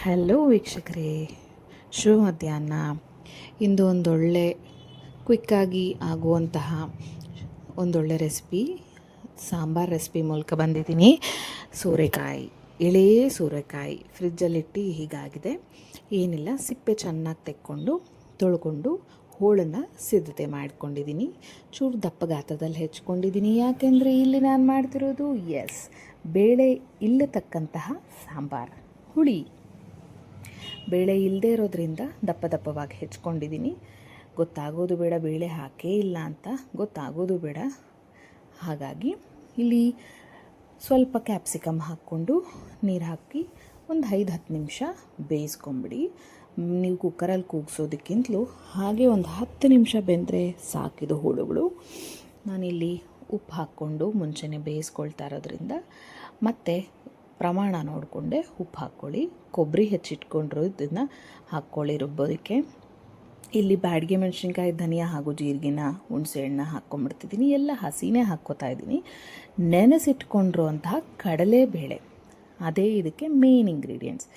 Hello ವೀಕ್ಷಕರೇ, ಶುಭ ಮಧ್ಯಾಹ್ನ. ಇಂದು ಒಂದೊಳ್ಳೆ ಕ್ವಿಕ್ಕಾಗಿ ಆಗುವಂತಹ ಒಂದೊಳ್ಳೆ ರೆಸಿಪಿ, ಸಾಂಬಾರ್ ರೆಸಿಪಿ ಮೂಲಕ ಬಂದಿದ್ದೀನಿ. ಸೋರೆಕಾಯಿ, ಎಳೆ ಸೋರೆಕಾಯಿ ಫ್ರಿಜ್ಜಲ್ಲಿಟ್ಟು ಹೀಗಾಗಿದೆ. ಏನಿಲ್ಲ, ಸಿಪ್ಪೆ ಚೆನ್ನಾಗಿ ತೆಕ್ಕೊಂಡು ತೊಳ್ಕೊಂಡು ಹೋಳನ್ನು ಸಿದ್ಧತೆ ಮಾಡ್ಕೊಂಡಿದ್ದೀನಿ. ಚೂರು ದಪ್ಪ ಗಾತ್ರದಲ್ಲಿ ಹೆಚ್ಕೊಂಡಿದ್ದೀನಿ. ಯಾಕೆಂದರೆ ಇಲ್ಲಿ ನಾನು ಮಾಡ್ತಿರೋದು ಬೇಳೆ ಇಲ್ಲತಕ್ಕಂತಹ ಸಾಂಬಾರು, ಹುಳಿ. ಬೇಳೆ ಇಲ್ಲದೇ ಇರೋದ್ರಿಂದ ದಪ್ಪ ದಪ್ಪವಾಗಿ ಹೆಚ್ಕೊಂಡಿದ್ದೀನಿ. ಗೊತ್ತಾಗೋದು ಬೇಡ, ಬೇಳೆ ಹಾಕೇ ಇಲ್ಲ ಅಂತ ಗೊತ್ತಾಗೋದು ಬೇಡ. ಹಾಗಾಗಿ ಇಲ್ಲಿ ಸ್ವಲ್ಪ ಕ್ಯಾಪ್ಸಿಕಮ್ ಹಾಕ್ಕೊಂಡು ನೀರು ಹಾಕಿ ಒಂದು 5-10 ನಿಮಿಷ ಬೇಯಿಸ್ಕೊಂಬಿಡಿ. ನೀವು ಕುಕ್ಕರಲ್ಲಿ ಕೂಗಿಸೋದಕ್ಕಿಂತಲೂ ಹಾಗೆ ಒಂದು 10 ನಿಮಿಷ ಬೆಂದರೆ ಸಾಕಿದು ಹೋಳುಗಳು. ನಾನಿಲ್ಲಿ ಉಪ್ಪು ಹಾಕ್ಕೊಂಡು ಮುಂಚೆನೇ ಬೇಯಿಸ್ಕೊಳ್ತಾ ಇರೋದ್ರಿಂದ ಮತ್ತು ಪ್ರಮಾಣ ನೋಡಿಕೊಂಡೆ ಉಪ್ಪು ಹಾಕ್ಕೊಳ್ಳಿ. ಕೊಬ್ಬರಿ ಹೆಚ್ಚಿಟ್ಕೊಂಡ್ರು ಇದನ್ನು ಹಾಕ್ಕೊಳ್ಳಿ ರುಬ್ಬೋದಕ್ಕೆ. ಇಲ್ಲಿ ಬ್ಯಾಡಗೆ ಮೆಣಸಿನ್ಕಾಯಿ, ಧನಿಯಾ ಹಾಗೂ ಜೀರಿಗೆನ, ಹುಣಸೆಹಣ್ಣು ಹಾಕ್ಕೊಂಬಿಡ್ತಿದ್ದೀನಿ. ಎಲ್ಲ ಹಸಿನೇ ಹಾಕ್ಕೋತಾ ಇದ್ದೀನಿ. ನೆನೆಸಿಟ್ಕೊಂಡಿರೋ ಅಂತಹ ಕಡಲೆಬೇಳೆ, ಅದೇ ಇದಕ್ಕೆ ಮೇನ್ ಇಂಗ್ರೀಡಿಯೆಂಟ್ಸ್.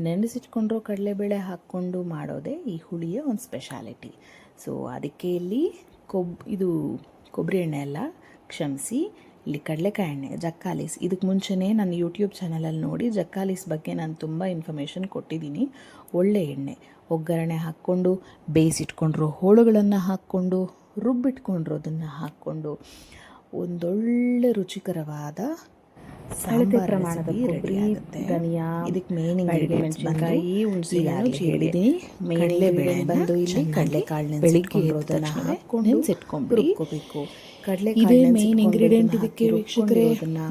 ನೆನೆಸಿಟ್ಕೊಂಡಿರೋ ಕಡಲೆಬೇಳೆ ಹಾಕ್ಕೊಂಡು ಮಾಡೋದೇ ಈ ಹುಳಿಯ ಒಂದು ಸ್ಪೆಷಾಲಿಟಿ. ಸೊ ಅದಕ್ಕೆ ಇಲ್ಲಿ ಕೊಬ್ಬರಿ ಎಣ್ಣೆ ಎಲ್ಲ ಕ್ಷಮಿಸಿ, ಇಲ್ಲಿ ಕಡಲೆಕಾಯಿ ಎಣ್ಣೆ, ಜಕ್ಕಾಲೀಸ್. ಇದಕ್ಕೆ ಮುಂಚೆನೇ ನನ್ನ ಯೂಟ್ಯೂಬ್ ಚಾನಲಲ್ಲಿ ನೋಡಿ ಜಕ್ಕಾಲೀಸ್ ಬಗ್ಗೆ ನಾನು ತುಂಬ ಇನ್ಫಾರ್ಮೇಷನ್ ಕೊಟ್ಟಿದ್ದೀನಿ. ಒಳ್ಳೆ ಎಣ್ಣೆ, ಒಗ್ಗರಣೆ ಹಾಕ್ಕೊಂಡು ಬೇಯಿಸಿಟ್ಕೊಂಡ್ರು ಹೋಳುಗಳನ್ನು ಹಾಕ್ಕೊಂಡು ರುಬ್ಬಿಟ್ಕೊಂಡಿರೋದನ್ನು ಹಾಕ್ಕೊಂಡು ಒಂದೊಳ್ಳೆ ರುಚಿಕರವಾದ ಅಳತೆ ಪ್ರಮಾಣದ ಕೊಬ್ಬರಿ, ಧನಿಯಾ, ಇದಕ್ಕೆ ಮೇನ್ ಇಂಗ್ರೀಡಿಯೆಂಟ್ಸ್ ಮೆಣಸಿನಕಾಯಿ, ಹುಣಸೆಹಣ್ಣು ಹೇಳಿದ್ದೀನಿ. ಕಡಲೆಬೇಳೆ ಬಂದು ಇಲ್ಲಿ ಕಡಲೆಕಾಳು ಬೆಳಿಗ್ಗೆ ಹಾಕ್ಕೊಂಡು ನೆನೆಸಿಟ್ಕೊಂಡು ರುಬ್ಕೋಬೇಕು. ಇದೇ ಮೇನ್ ಇಂಗ್ರೀಡಿಯೆಂಟ್ ಇದಕ್ಕೆ ವೀಕ್ಷಕರೇ.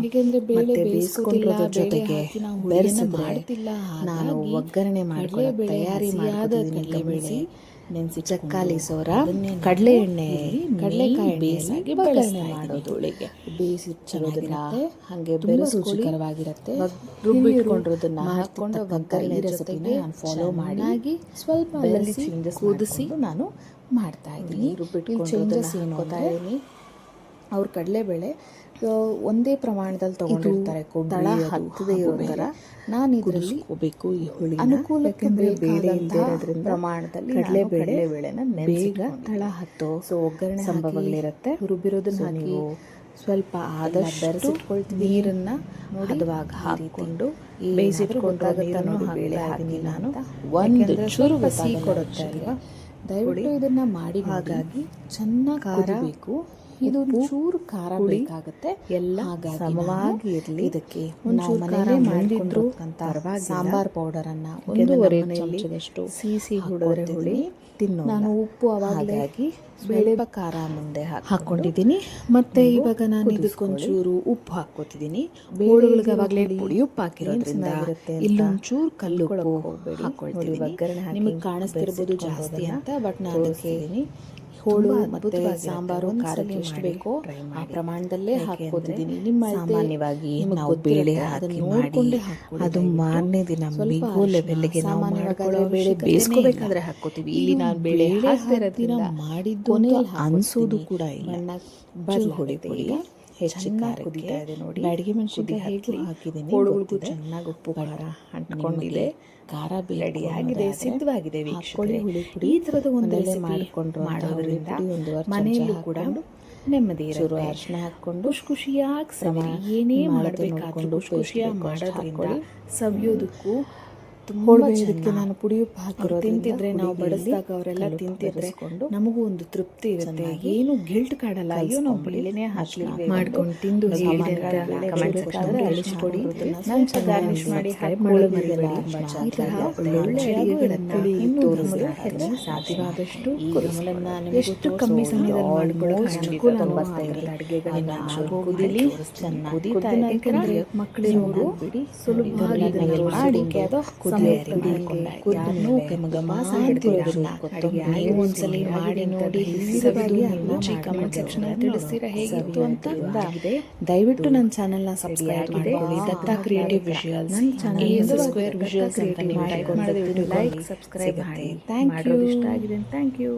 ಏಕೆಂದರೆ ಬೇಳೆ ಬೇಯಿಸ್ಕೊಂಡಿರೋದ್ರ ಜೊತೆಗೆ ಮಾಡ್ತಿಲ್ಲ, ನಾನು ಒಗ್ಗರಣೆ ಮಾಡ್ಕೊಳ್ಳೋ ತಯಾರಿ ಮಾಡಿದ್ದೀನಿ. ಕಡಲೆಬೇಳೆ ನೆನೆಸಿ ಚಕ್ಕಾಲಿಸೋರ ಕಡಲೆ ಎಣ್ಣೆ, ಕಡಲೆಕಾಯಿ ಬೇಯಿಸಾಗಿ ಒಗ್ಗರಣೆ ಮಾಡೋದು. ಒಳಗೆ ಬೇಯಿಸಿ ಚೆನ್ನಾಗಿರುತ್ತೆ, ಹಾಗೆ ರುಚಿಕರವಾಗಿರುತ್ತೆ. ರುಬ್ಬಿಟ್ಕೊಂಡಿರೋದನ್ನ ಹಾಕ್ಕೊಂಡು ಒಗ್ಗರಣೆ ರೆಸಿಪಿನ ನಾನು ಫಾಲೋ ಮಾಡಿ ಸ್ವಲ್ಪ ಕುದಿಸಿ ನಾನು ಮಾಡ್ತಾ ಇದ್ದೀನಿ. ರುಬ್ಬಿಟ್ಟು ಚೇಂಜಸ್ ಏನು ಅಂತ ಇದ್ದೀನಿ. ಅವ್ರ ಕಡಲೆಬೇಳೆ ಒಂದೇ ಪ್ರಮಾಣದಲ್ಲಿ ತೊಗೊಂಡಿರ್ತಾರೆ, ತಳ ಹತ್ತದೇ ಇರೋ ಥರ. ನಾನು ಇದರಲ್ಲಿ ಹೋಗಬೇಕು ಈ ಹುಳಿ ಅನುಕೂಲಕ್ಕೆ ಬೇಳೆ ಇರೋದ್ರಿಂದ ಪ್ರಮಾಣದಲ್ಲಿ ಕಡಲೆಬೇಳೆನ ಬೇಗ ತಳ ಹತ್ತೋ ಒಗ್ಗರಣೆ ಸಂಭವಗಳಿರುತ್ತೆ. ರುಬ್ಬಿರೋದನ್ನ ನೀವು ಸ್ವಲ್ಪ ಆದಷ್ಟು ನೀರನ್ನು ಹದವಾಗಿ ಹಾಕಿಕೊಂಡು ಬೇಯಿಸಿಟ್ಕೊಂಡಾಗ ಬೇಳೆ ಹಾಕಿ ನಾನು ಒಂದು ಚೂರು ಸಿಹಿ ಕೊಡುತ್ತೆ ಅಲ್ವಾ. ದಯವಿಟ್ಟು ಇದನ್ನು ಮಾಡಿ. ಹಾಗಾಗಿ ಚೆನ್ನಾಗಿ ಕುದಿಬೇಕು. ಇದು ಚೂರು ಖಾರ ಬೇಕಾಗುತ್ತೆ, ಎಲ್ಲ ಸಮವಾಗಿ ಇರಲಿ. ಇದಕ್ಕೆ ಒಂಚೂರು ಖಾರ ಮಾಡಿದ್ರು ಸಾಂಬಾರ್ ಪೌಡರನ್ನು 1.5 ಚಮಚದಷ್ಟು ಸಿಹಿ ಹುಡಿದ್ರೆ ಹುಳಿ ತಿನ್ನೋ. ನಾನು ಉಪ್ಪು ಅವಾಗಲಾಗಿ ಬೇಳೆ ಖಾರ ಮುಂದೆ ಹಾಕ್ಕೊಂಡಿದ್ದೀನಿ. ಮತ್ತು ಇವಾಗ ನಾನು ಇದಕ್ಕೊಂಚೂರು ಉಪ್ಪು ಹಾಕ್ಕೋತಿದ್ದೀನಿ. ಬೇಳೆಗಳಿಗೆ ಅವಾಗಲೇ ಪುಡಿ ಉಪ್ಪು ಹಾಕಿರೋದ್ರಿಂದ ಇಲ್ಲೊಂಚೂರು ಕಲ್ಲು ಹಾಕ್ಕೊಳ್ತೀನಿ. ಒಗ್ಗರಣೆ ನಿಮಗೆ ಕಾಣಿಸ್ತಿರ್ಬೋದು ಜಾಸ್ತಿ ಅಂತ, ಬಟ್ ನಾನು ಅದಕ್ಕೆ ಹೋಳು ಮತ್ತು ಸಾಂಬಾರು ಖಾರಕ್ಕೆ ಎಷ್ಟು ಬೇಕೋ ಆ ಪ್ರಮಾಣದಲ್ಲೇ ಹಾಕ್ಕೋತಿದ್ದೀನಿ. ನಿಮ್ಮ ಸಾಮಾನ್ಯವಾಗಿ ನಾವು ಬೇಳೆ ಹಾಕಿ ಮಾಡಿ ಅದು ಮಾರನೇ ದಿನ ಮಿಗೋ ಲೆವೆಲ್ಗೆ ನಾವು ಮಾಡ್ಕೊಳ್ಳೋ ಬೇಳೆ ಬೇಯಿಸ್ಕೋಬೇಕಾದ್ರೆ ಹಾಕ್ಕೋತೀವಿ. ಇಲ್ಲಿ ನಾನು ಬೇಳೆ ಹಾಕ್ತಿರೋದ್ರಿಂದ ಮಾಡಿದ್ದು ಅನ್ಸೋದು ಕೂಡ ಇಲ್ಲ. ಬದಲು ಹೊಡಿತೀವಿ. ಹೆಚ್ಚು ಕುದೀತಾ ಇದೆ ನೋಡಿ. ಬ್ಯಾಡಗೆ ಮೆಣಸಿನಕಾಯಿ ಹೇಗೆ ಹಾಕಿದ್ದೀನಿ, ಹೋಳುಗಳಿಗೂ ಚೆನ್ನಾಗಿ ಉಪ್ಪು ಖಾರ ಅಂಟ್ಕೊಂಡಿದೆ. ಖಾರ ರೆಡಿ ಆಗಿದೆ, ಸಿದ್ಧವಾಗಿದೆ ವೀಕ್ಷಕರೇ. ಈ ಥರದ ಒಂದೆಲ್ಲ ಮಾಡೋದ್ರಿಂದ ಮನೆಯಲ್ಲೂ ಕೂಡ ನೆಮ್ಮದಿ ಇರುತ್ತೆ. ಅರಿಶಿನ ಹಾಕ್ಕೊಂಡು ಖುಷಿಯಾಗಿ ಏನೇ ಮಾಡಬೇಕಾದ್ರೂ ಖುಷಿಯಾಗಿ ಮಾಡೋದ್ರಿಂದ ಸವಿಯೋದಕ್ಕೂ ಹೋಳಿಗೆ ನಾನು ಪುಡಿ ಉಪ್ಪು ಹಾಕಿರೋ ತಿಂತಿದ್ರೆ ನಾವು ಬಡಿಸಿದಾಗ ಅವರೆಲ್ಲ ತಿಂತಿದ್ರೆ ನಮಗೂ ಒಂದು ತೃಪ್ತಿ ಇರುತ್ತೆ. ಏನು ಗಿಲ್ಟ್ ಕಾಡಲ್ಲ. ಅಯ್ಯೋ ನಾವು ಬೇಳೆನೇ ಹಾಕಲಿಲ್ಲ ಮಾಡ್ಕೊಂಡು ತಿಂದು ಅಳಿಸ್ಕೊಡಿ. ನಾನು ಗಾರ್ನಿಶ್ ಮಾಡಿ ಹಾಕೊಳ್ಳೋದಿಲ್ಲ. ಈ ಥರ ಒಳ್ಳೊಳ್ಳೆ ಅಡುಗೆಗಳನ್ನು ಹೆಚ್ಚು ಸಾಧ್ಯವಾದಷ್ಟು ಎಷ್ಟು ಕಮ್ಮಿ ಸಮಯದಲ್ಲಿ ಮಾಡಿಕೊಳ್ಳೋಕೆ ಅಡುಗೆಗಳನ್ನು ಕುದಿಲಿ, ಚೆನ್ನಾಗಿ ಕುದಿಲಿ. ಮಕ್ಕಳಿಗೆ ಬಿಡಿ, ಸುಲಭವಾಗಿ ಮಾಡಿ ಒಂದ್ಸಲಿ ಮಾಡಿ ನೋಡಿ. ಕಮೆಂಟ್ ಸೆಕ್ಷನ್ ತಿಳಿಸ್ತೀರಾ ಹೇಗಿತ್ತು ಅಂತ. ದಯವಿಟ್ಟು ನನ್ನ ಚಾನೆಲ್ನ ಸಬ್ಸ್ಕ್ರೈಬ್ ಮಾಡ್ಕೊಳ್ಳಿ. Datta creative visuals, square visuals ಅಂತ ನೀವು ಟೈಪ್ ಮಾಡಿದ್ರೆ ಲೈಕ್ ಸಬ್ಸ್ಕ್ರೈಬ್ ಮಾಡಿ. Thank you. ಇಷ್ಟ ಆಗಿದೆ. Thank you.